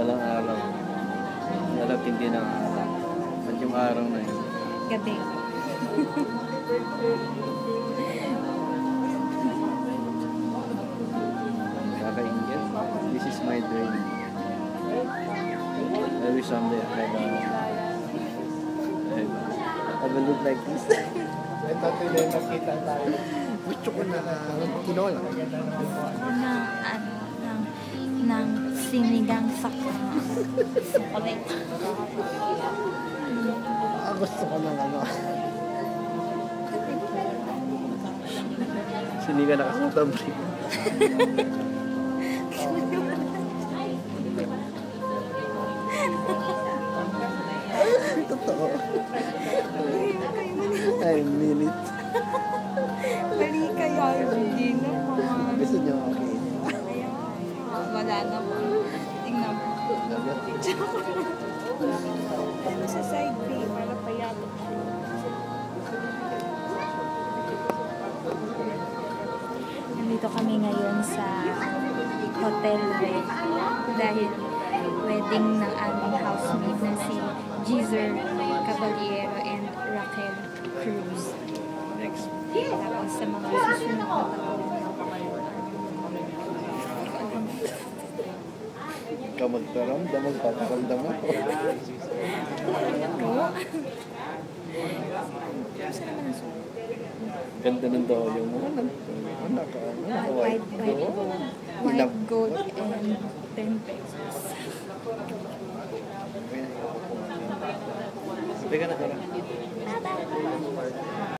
walang araw. Walang hindi ng araw. At yung araw na yun. Gabi. Kakaingit. This is my dream. Every Sunday I will look like this. Ito tuloy nakita tayo. Gusto ko na tinola. Ng sinigang sa kulit. Gusto ko ng ano. Sinigang na kasatabri. Totoo. I mean it. Mali kaya hindi naman. Gusto niyo okay. Wala naman. Tingnan mo. Ano sa side B para payatot. Nandito kami ngayon sa Hotel Red dahil wedding ng aming housemate na si Jeezer Caballero and Raquel Cruz. Next. Tapos sa mga susunod na taon. Kamagtaramdam, magpaparamdam ako. Ganda ng dolo mo. White gold and 10 pesos. Teka na.